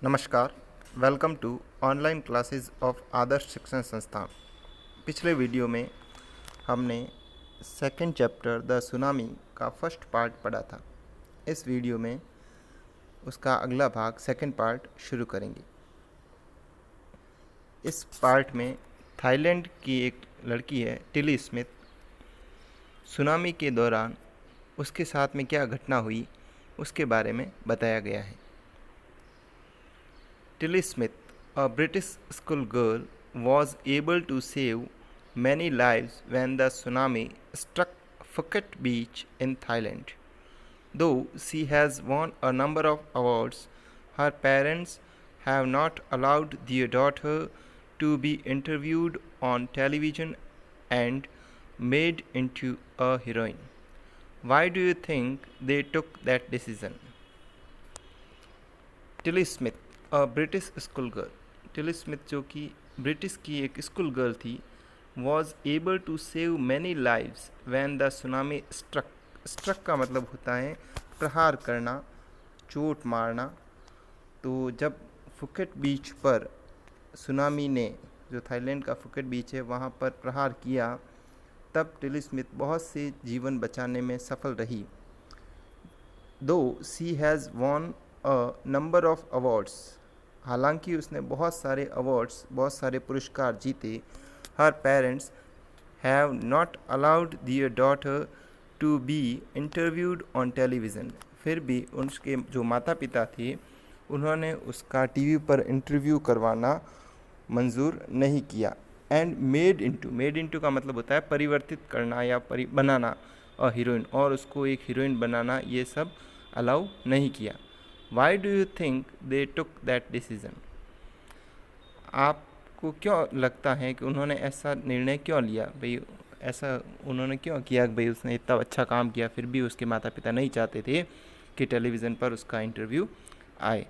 नमस्कार। Welcome to online classes of Adarsh Shikshan Sansthan. पिछले video में हमने सेकंड चैप्टर द सुनामी का फर्स्ट पार्ट पढ़ा था। इस वीडियो में उसका अगला भाग सेकंड पार्ट शुरू करेंगे। इस पार्ट में थाईलैंड की एक लड़की है टिली स्मिथ, सुनामी के दौरान उसके साथ में क्या घटना हुई उसके बारे में बताया गया है। Tilly Smith, a British schoolgirl, was able to save many lives when the tsunami struck Phuket Beach in Thailand. Though she has won a number of awards, her parents have not allowed their daughter to be interviewed on television and made into a heroine. Why do you think they took that decision? Tilly Smith, a British school girl. Tilly Smith जो कि British की एक school girl थी, was able to save many lives when the tsunami struck. Struck का मतलब होता है प्रहार करना, चोट मारना। तो जब फुकेट बीच पर सुनामी ने, जो थाईलैंड का फुकेट बीच है, वहाँ पर प्रहार किया, तब टिली स्मिथ बहुत से जीवन बचाने में सफल रही। Though she has won a number of awards, हालांकि उसने बहुत सारे अवार्ड्स, बहुत सारे पुरस्कार जीते। Her parents have not allowed their daughter to be interviewed on television, फिर भी उसके जो माता पिता थे उन्होंने उसका टीवी पर इंटरव्यू करवाना मंजूर नहीं किया। एंड मेड इनटू का मतलब होता है परिवर्तित करना या बनाना अ हीरोइन, और उसको एक हीरोइन बनाना, ये सब अलाउ नहीं किया। Why do you think they took that decision? आपको क्यों लगता है कि उन्होंने ऐसा निर्णय क्यों लिया? भाई ऐसा उन्होंने क्यों किया? भाई उसने इतना अच्छा काम किया, फिर भी उसके माता पिता नहीं चाहते थे कि टेलीविज़न पर उसका इंटरव्यू आए।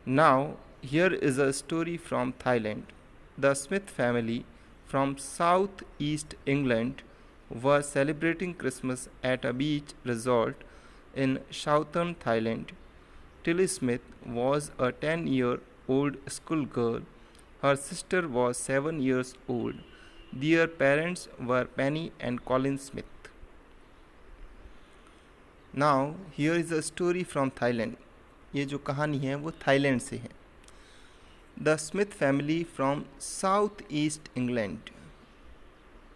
Now here is a story from Thailand. The Smith family from south east England were celebrating Christmas at a beach resort in southern Thailand. Tilly Smith was a 10-year-old schoolgirl. Her sister was 7 years old. Their parents were Penny and Colin Smith. Now, here is a story from Thailand. ये जो कहानी है वो Thailand से है। The Smith family from South East England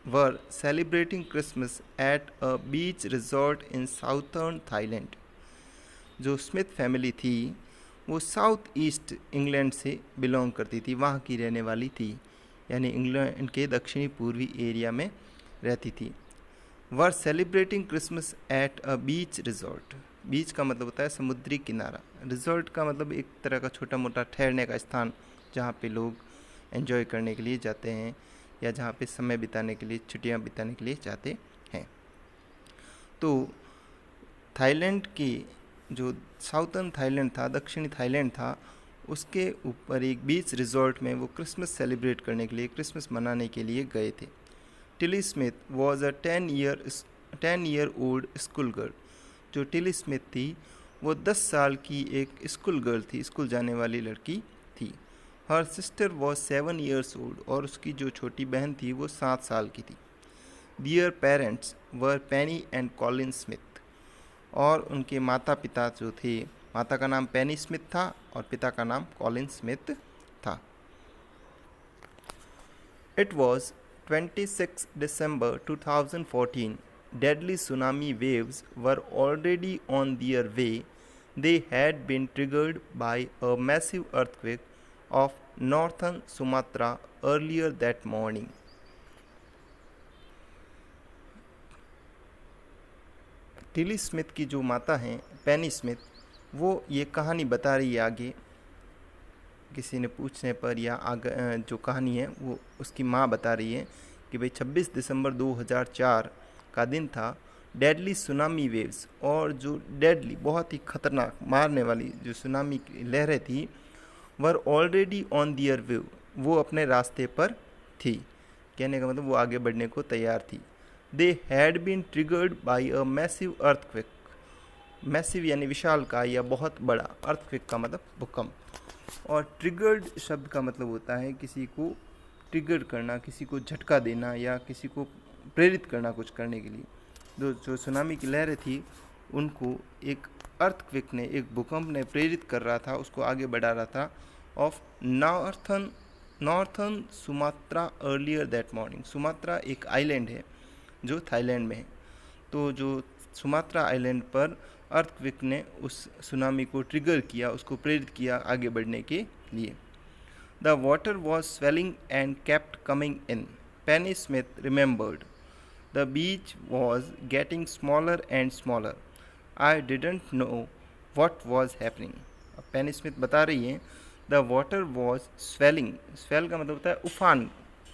were celebrating Christmas at a beach resort in southern Thailand. जो Smith family थी वो साउथ ईस्ट इंग्लैंड से बिलोंग करती थी, वहाँ की रहने वाली थी, यानी इंग्लैंड के दक्षिणी पूर्वी एरिया में रहती थी। Were celebrating Christmas at a beach resort. Beach का मतलब होता है समुद्री किनारा, रिजॉर्ट का मतलब एक तरह का छोटा मोटा ठहरने का स्थान जहाँ पे लोग एंजॉय करने के लिए जाते हैं या जहाँ पे समय बिताने के लिए, छुट्टियाँ बिताने के लिए जाते हैं। तो थाईलैंड की जो साउथर्न थाईलैंड था, दक्षिणी थाईलैंड था, उसके ऊपर एक बीच रिजॉर्ट में वो क्रिसमस सेलिब्रेट करने के लिए, क्रिसमस मनाने के लिए गए थे। Tilly Smith was a 10-year-old school girl. जो टिली स्मिथ थी वो 10 साल की एक स्कूल गर्ल थी, स्कूल जाने वाली लड़की थी। Her sister was 7 years old, और उसकी जो छोटी बहन थी वो 7 साल की थी। Their parents were Penny and Colin Smith, और उनके माता पिता जो थे, माता का नाम पेनी स्मिथ था और पिता का नाम कॉलिन स्मिथ था। It was 26 December 2014. Deadly tsunami waves were already on their way. They had been triggered by a massive earthquake of northern Sumatra earlier that morning. Tilly Smith की जो माता हैं पेनी स्मिथ, वो ये कहानी बता रही है आगे, किसी ने पूछने पर, या आगे जो कहानी है वो उसकी माँ बता रही है कि भाई 26 दिसंबर 2004 का दिन था। डेडली सुनामी वेव्स, और जो डेडली बहुत ही खतरनाक मारने वाली जो सुनामी की लहरें थी, वर ऑलरेडी ऑन दियर वे, वो अपने रास्ते पर थी। कहने का मतलब वो आगे बढ़ने को तैयार थी। They had been triggered by a massive earthquake. Massive यानी विशाल का या बहुत बड़ा, अर्थक्वेक का मतलब भूकंप। और ट्रिगर्ड शब्द का मतलब होता है किसी को ट्रिगर करना, किसी को झटका देना या किसी को प्रेरित करना कुछ करने के लिए। जो सुनामी की लहरें थी उनको एक अर्थक्वेक ने, एक भूकंप ने प्रेरित कर रहा था, उसको आगे बढ़ा रहा था। Of northern Sumatra earlier that morning. Sumatra एक आइलैंड है जो थाईलैंड में है। तो जो सुमात्रा आइलैंड पर अर्थक्वेक ने उस सुनामी को ट्रिगर किया, उसको प्रेरित किया आगे बढ़ने के लिए। The water was swelling and kept coming in. Penney Smith remembered the beach was getting smaller and smaller. I didn't know what was happening. Penney Smith बता रही हैं the water was swelling. Swell का मतलब होता है उफान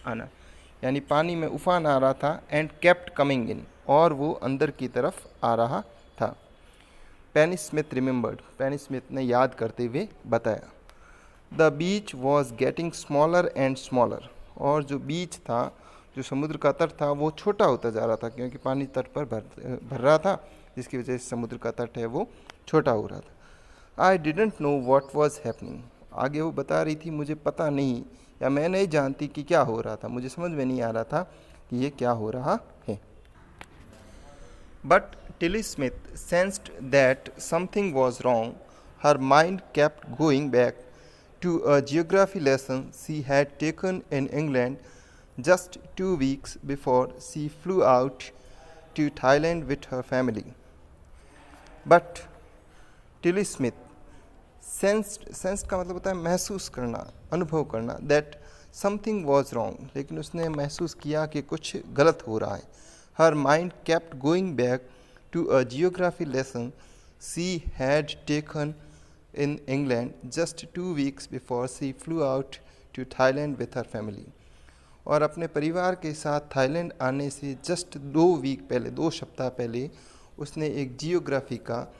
आना, यानी पानी में उफान आ रहा था। एंड केप्ट कमिंग इन, और वो अंदर की तरफ आ रहा था। पेनी स्मिथ रिमेंबर्ड, पेनी स्मिथ ने याद करते हुए बताया। The beach was getting smaller and smaller, और जो बीच था, जो समुद्र का तट था, वो छोटा होता जा रहा था क्योंकि पानी तट पर भर रहा था, जिसकी वजह से समुद्र का तट है वो छोटा हो रहा था। I didn't know what was happening. आगे वो बता रही थी मुझे पता नहीं, या मैं नहीं जानती कि क्या हो रहा था, मुझे समझ में नहीं आ रहा था कि ये क्या हो रहा है। But Tilly Smith sensed that something was wrong. Her mind kept going back to a geography lesson she had taken in England just 2 weeks before she flew out to Thailand with her family. But Tilly Smith sensed का मतलब होता है महसूस करना, अनुभव करना, that something was wrong, लेकिन उसने महसूस किया कि कुछ गलत हो रहा है। Her mind kept going back to a geography lesson she had taken in England just 2 weeks before she flew out to Thailand with her family. और अपने परिवार के साथ थाईलैंड आने से जस्ट 2 वीक पहले, 2 सप्ताह पहले उसने एक जियोग्राफी का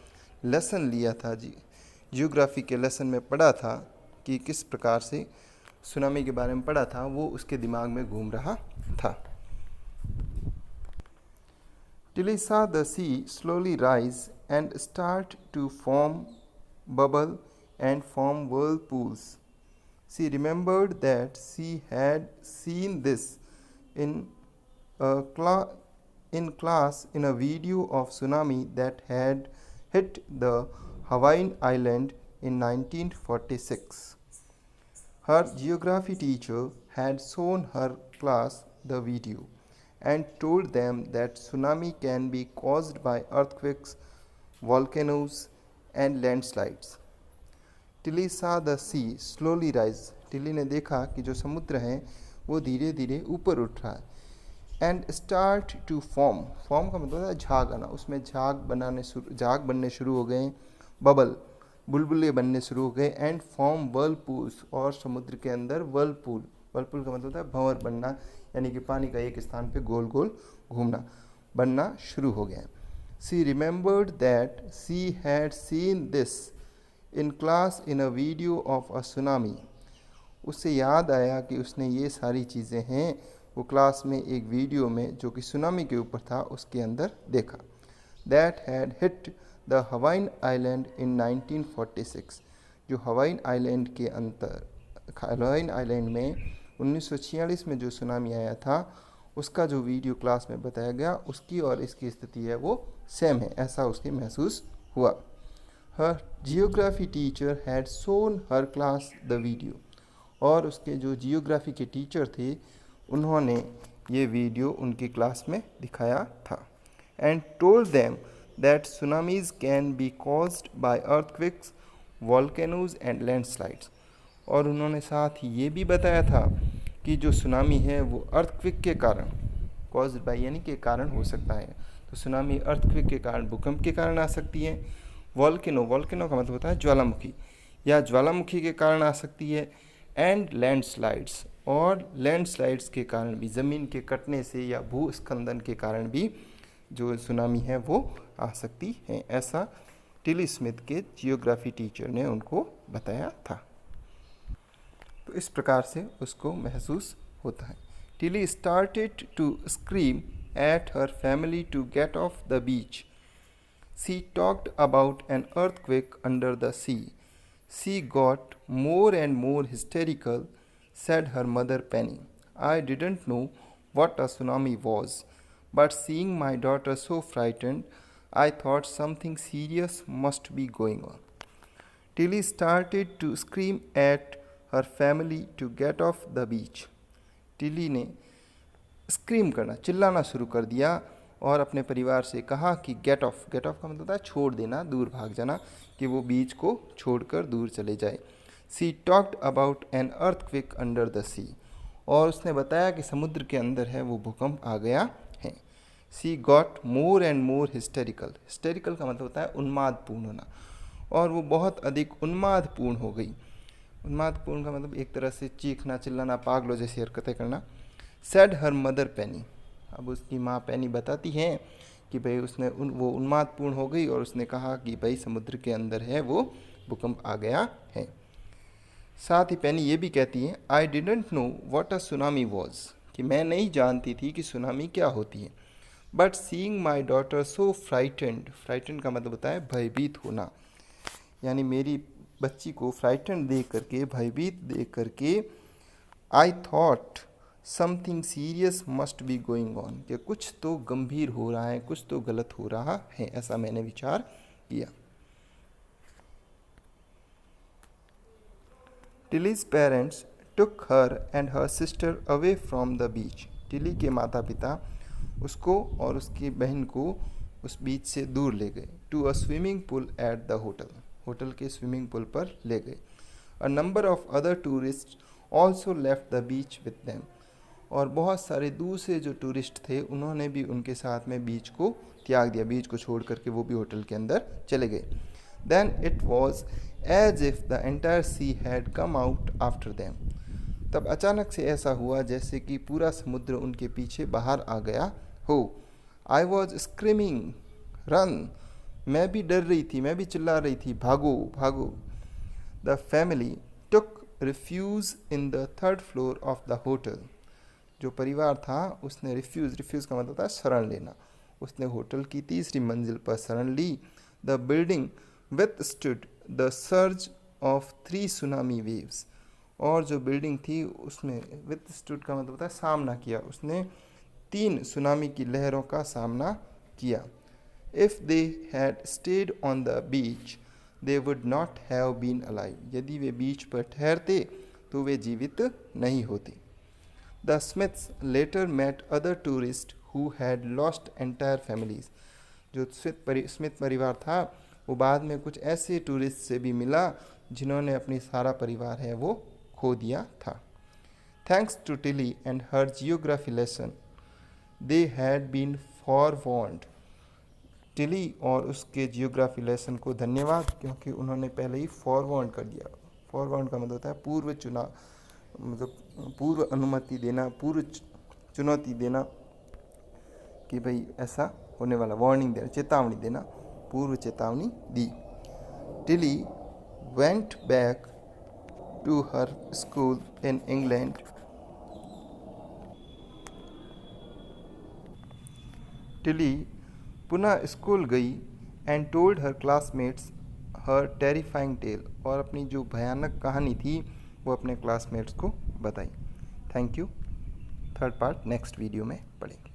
लेसन लिया था। जियोग्राफी के लेसन में पढ़ा था कि किस प्रकार से सुनामी के बारे में पढ़ा था, वो उसके दिमाग में घूम रहा था। Tilly saw the sea slowly rise and start to form bubble and form whirlpools. She remembered that she had seen this in class in a video of tsunami that had hit the Hawaiian island in 1946. Her geography teacher had shown her class the video and told them that tsunami can be caused by earthquakes, volcanoes, and landslides. Tilly saw the sea slowly rise. Tilly ने देखा कि जो समुद्र है वो धीरे धीरे ऊपर उठ रहा है। And start to form, form का मतलब है झाग आना, उसमें झाग बनने शुरू हो गए, बबल बुलबुले बनने शुरू हो गए, एंड फॉर्म वर्लपूल्स, और समुद्र के अंदर वर्लपूल, वर्लपूल का मतलब होता है भंवर बनना, यानी कि पानी का एक स्थान पे गोल गोल घूमना, बनना शुरू हो गया। She remembered that she had seen this in class in a video of a tsunami. उससे याद आया कि उसने ये सारी चीज़ें हैं वो क्लास में एक वीडियो में जो कि सुनामी के ऊपर था उसके अंदर देखा। That had hit the Hawaiian island in 1946. जो हवाइन आइलैंड में 1946 में जो सुनामी आया था उसका जो वीडियो क्लास में बताया गया, उसकी और इसकी स्थिति है वो सेम है, ऐसा उसके महसूस हुआ। Her geography teacher had shown her class the video, और उसके जो जियोग्राफी के टीचर थे उन्होंने ये वीडियो उनकी क्लास में दिखाया था। And told them that tsunamis can be caused by earthquakes, volcanoes and landslides, और उन्होंने साथ ही ये भी बताया था कि जो सुनामी है वो अर्थक्वेक के कारण, कॉज्ड बाय यानी के कारण हो सकता है, तो सुनामी अर्थक्वेक के कारण, भूकंप के कारण आ सकती है। वॉल्केनो का मतलब होता है ज्वालामुखी, या ज्वालामुखी के कारण आ सकती है। एंड लैंडस्लाइड्स, और लैंडस्लाइड्स के कारण भी, ज़मीन के कटने से या भूस्खलन के कारण भी जो सुनामी है वो आ सकती है, ऐसा टिली स्मिथ के जियोग्राफी टीचर ने उनको बताया था। तो इस प्रकार से उसको महसूस होता है। Tilly started to scream at her family to get off the beach. She talked about an earthquake under the sea. She got more and more hysterical, said her mother Penny. I didn't know what a tsunami was, but seeing my daughter so frightened, I thought something serious must be going on. Tilly started to scream at her family to get off the beach. Tilly ने scream करना, चिल्लाना शुरू कर दिया और अपने परिवार से कहा कि गेट ऑफ का मतलब होता है छोड़ देना, दूर भाग जाना, कि वो बीच को छोड़कर दूर चले जाए. She talked about an earthquake under the sea, और उसने बताया कि समुद्र के अंदर है वो भूकंप आ गया है. She got more and more hysterical का मतलब होता है उन्मादपूर्ण होना, और वो बहुत अधिक उन्मादपूर्ण हो गई. उन्मादपूर्ण का मतलब एक तरह से चीखना, चिल्लाना, पागलों जैसी हरकतें करना. सेड हर मदर पेनी, अब उसकी माँ पेनी बताती हैं कि भाई वो उन्मादपूर्ण हो गई और उसने कहा कि भाई समुद्र के अंदर है वो भूकंप आ गया है. साथ ही पेनी ये भी कहती है I didn't know what a tsunami was, कि मैं नहीं जानती थी कि सुनामी क्या होती है. But seeing my daughter so frightened का मतलब होता है भयभीत होना, यानी मेरी बच्ची को फ्राइटेंड देख करके, भयभीत देख करके, I thought something serious must be going on, कि कुछ तो गंभीर हो रहा है, कुछ तो गलत हो रहा है, ऐसा मैंने विचार किया. Tilly's parents took her and her sister away from the beach. Tilly के माता पिता उसको और उसकी बहन को उस बीच से दूर ले गए. To a swimming pool at the hotel के स्विमिंग पूल पर ले गए. A number of other tourist also left the beach with them, और बहुत सारे दूसरे जो टूरिस्ट थे उन्होंने भी उनके साथ में बीच को त्याग दिया, बीच को छोड़ करके वो भी होटल के अंदर चले गए. Then it was as if the entire sea had come out after them, तब अचानक से ऐसा हुआ जैसे कि पूरा समुद्र उनके पीछे बाहर आ गया हो. आई वॉज स्क्रीमिंग रन, मैं भी डर रही थी, मैं भी चिल्ला रही थी, भागो भागो. The family took refuge in the third floor of the hotel, जो परिवार था उसने रिफ्यूज़ का मतलब होता है शरण लेना, उसने होटल की तीसरी मंजिल पर शरण ली. The building withstood the surge of 3 tsunami waves, और जो बिल्डिंग थी उसमें विथस्टूड का मतलब होता है सामना किया, उसने 3 सुनामी की लहरों का सामना किया. If they had stayed on the beach they would not have been alive, यदि वे बीच पर ठहरते तो वे जीवित नहीं होते. The Smiths later met other tourists who had lost entire families, जो स्मिथ परिवार था वो बाद में कुछ ऐसे टूरिस्ट से भी मिला जिन्होंने अपनी सारा परिवार है वो खो दिया था. Thanks to Tilly and her geography lesson they had been forewarned. Tilly और उसके जियोग्राफी लेसन को धन्यवाद, क्योंकि उन्होंने पहले ही फॉरवॉर्न कर दिया. फॉरवॉर्न का मतलब होता है पूर्व चुनाव, मतलब पूर्व अनुमति देना, पूर्व चुनौती देना कि भाई ऐसा होने वाला, वार्निंग देना, चेतावनी देना, पूर्व चेतावनी दी. Tilly went back to her school in England. Tilly पुनः स्कूल गई and told her classmates her terrifying tale, और अपनी जो भयानक कहानी थी वो अपने क्लासमेट्स को बताई. Thank you. Third part next video में पढ़ेंगे.